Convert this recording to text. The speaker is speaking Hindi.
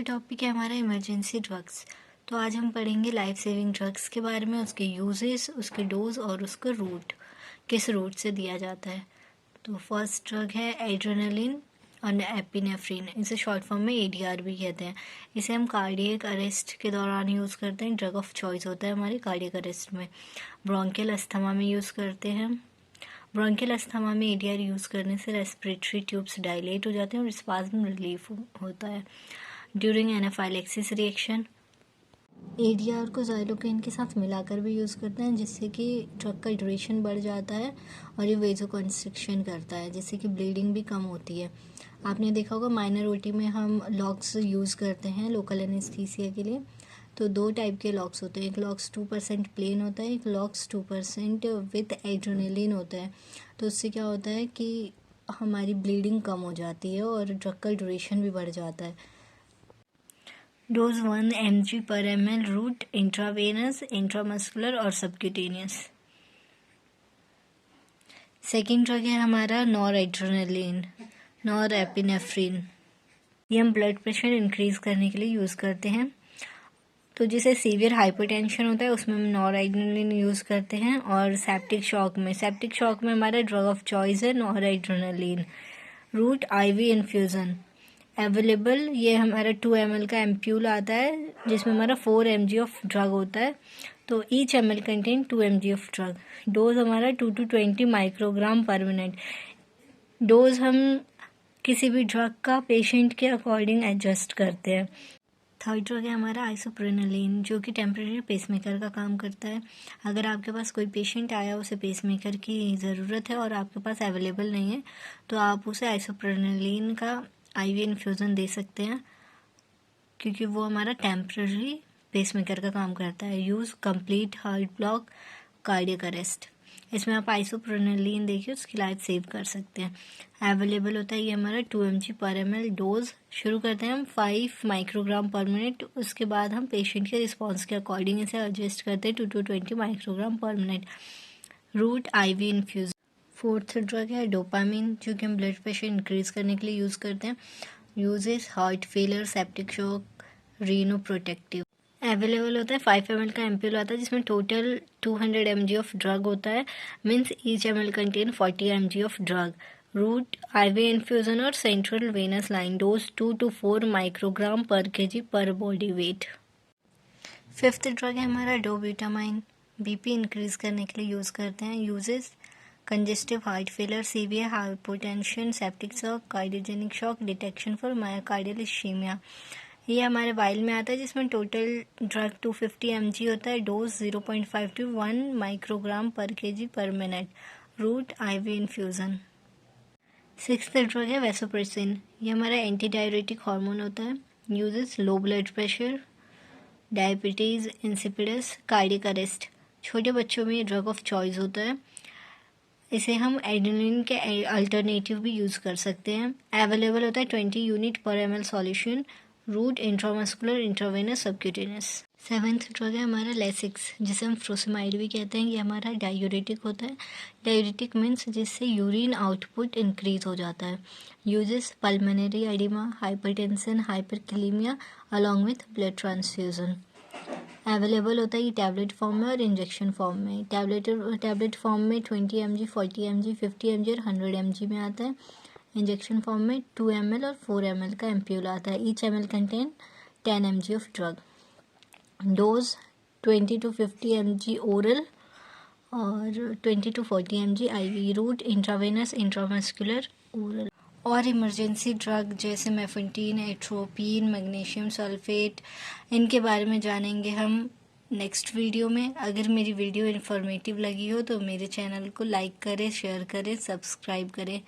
जो टॉपिक है हमारा इमरजेंसी ड्रग्स। तो आज हम पढ़ेंगे लाइफ सेविंग ड्रग्स के बारे में, उसके यूजेस, उसके डोज और उसका रूट, किस रूट से दिया जाता है। तो फर्स्ट ड्रग है एड्रेनलिन और एपिनेफ्रिन, इसे शॉर्ट फॉर्म में एडीआर भी कहते हैं। इसे हम कार्डियक अरेस्ट के दौरान यूज़ करते हैं। ड्रग ऑफ चॉइस होता है हमारे कार्डियक अरेस्ट में। ब्रोंकियल अस्थमा में यूज़ करते हैं। ब्रोंकियल अस्थमा में एडीआर यूज़ करने से रेस्पिरेटरी ट्यूब्स डायलेट हो जाते हैं और स्पाज्म रिलीफ होता है। ड्यूरिंग एनाफाइलेक्सिस रिएक्शन एडीआर को ज़ाइलोकेन के साथ मिलाकर भी यूज़ करते हैं, जिससे कि ड्रग का ड्यूरेशन बढ़ जाता है और ये वेजोकंस्ट्रिक्शन करता है, जिससे कि ब्लीडिंग भी कम होती है। आपने देखा होगा माइनर ओटी में हम लॉक्स यूज़ करते हैं लोकल एनेस्थीसिया के लिए। तो दो टाइप के लॉक्स होते हैं, एक लॉक्स 2% प्लेन होता है, एक लॉक्स 2% विथ एड्रेनलिन होता है। तो उससे क्या होता है कि हमारी ब्लीडिंग कम हो जाती है और ड्रग का ड्यूरेशन भी बढ़ जाता है। Dose 1 mg/ml route, intravenous, intramuscular और सबक्यूटेनियस। सेकेंड ड्रग है हमारा नॉरएड्रेनलिन, नॉरएपिनेफ्रिन। ये हम ब्लड प्रेशर इंक्रीज करने के लिए यूज़ करते हैं। तो जिसे सीवियर हाइपरटेंशन होता है उसमें हम नॉरएड्रेनलिन यूज़ करते हैं। और सेप्टिक शॉक में हमारा ड्रग ऑफ चॉइस है नॉरएड्रेनलिन। रूट IV इन्फ्यूज़न अवेलेबल, ये हमारा 2 ml का एम्प्यूल आता है जिसमें हमारा 4 mg ऑफ ड्रग होता है। तो each ml contain 2 mg of drug. Dose हमारा 2 to 20 माइक्रोग्राम पर मिनट। डोज हम किसी भी ड्रग का पेशेंट के अकॉर्डिंग एडजस्ट करते हैं। थर्ड ड्रग है हमारा आइसोप्रेनलिन, जो कि टेम्परेरी पेसमेकर का काम करता है। अगर आपके पास कोई पेशेंट आया, उसे पेसमेकर की ज़रूरत है और आपके पास अवेलेबल नहीं है, तो आप उसे आइसोप्रेनलिन का IV इन्फ्यूज़न दे सकते हैं, क्योंकि वो हमारा टेम्परेरी पेसमेकर का काम करता है। Use complete heart block, cardiac arrest. इसमें आप आइसोप्रेनलिन देखिए, उसकी लाइफ सेव कर सकते हैं। अवेलेबल होता है ये हमारा 2 mg/ml। डोज शुरू करते हैं हम 5 माइक्रोग्राम पर मिनट। उसके बाद हम पेशेंट के रिस्पॉन्स के अकॉर्डिंग इसे एडजस्ट करते हैं 2 to 20 माइक्रोग्राम पर मिनट। Route IV infusion. Fourth drug है डोपामिन, जो कि हम ब्लड प्रेशर इंक्रीज करने के लिए यूज़ करते हैं। Uses heart failure, septic shock, Reno protective. Available होता है 5 ml का एम्प्यूल आता है, जिसमें टोटल 200 mg ऑफ ड्रग होता है। Means each ml contain 40 mg of drug. Route IV infusion और central venous line. Dose 2 to 4 microgram पर kg per body weight. Fifth drug है हमारा डोब्यूटामाइन, BP इंक्रीज करने के लिए यूज़ करते हैं। Uses congestive heart failure, severe hypotension, septic shock, cardiogenic shock, detection for myocardial ischemia. ये हमारे वाइल में आता है, जिसमें टोटल ड्रग 250 mg होता है। डोज 0.5 to 1 माइक्रोग्राम पर kg पर मिनट। Route IV infusion. Sixth drug है वैसोप्रेसिन, ये हमारा एंटी डायरेटिक हार्मोन होता है। Uses low blood pressure, diabetes insipidus, cardiac arrest. छोटे बच्चों में ये ड्रग ऑफ चॉइस होता है। इसे हम एड्रेनलिन के अल्टरनेटिव भी यूज़ कर सकते हैं। अवेलेबल होता है 20 यूनिट पर ml solution. Route intramuscular, intravenous, subcutaneous. Seventh drug है हमारा लेसिक्स, जिसे हम फ्रोसेमाइड भी कहते हैं। ये हमारा डायूरेटिक होता है। डायूरेटिक मीन्स जिससे यूरिन आउटपुट इंक्रीज हो जाता है। Uses pulmonary oedema, hypertension, hyperkalaemia along with blood transfusion. Available होता है ये टैबलेट फॉर्म में और इंजेक्शन फॉर्म में। टैबलेट फॉर्म में 20 mg, 40 mg, 50 mg और 100 mg में आता है। इंजेक्शन फॉर्म में 2 ml और 4 ml का एम्प्यूल आता है। Each ml contain 10 mg of drug. Dose 20 to 50 mg oral और 20 to 40 mg IV। Route intravenous, intramuscular, oral. और इमरजेंसी ड्रग जैसे मेफेंटीन, एट्रोपिन, मैग्नीशियम सल्फेट, इनके बारे में जानेंगे हम नेक्स्ट वीडियो में। अगर मेरी वीडियो इन्फॉर्मेटिव लगी हो तो मेरे चैनल को लाइक करें, शेयर करें, सब्सक्राइब करें।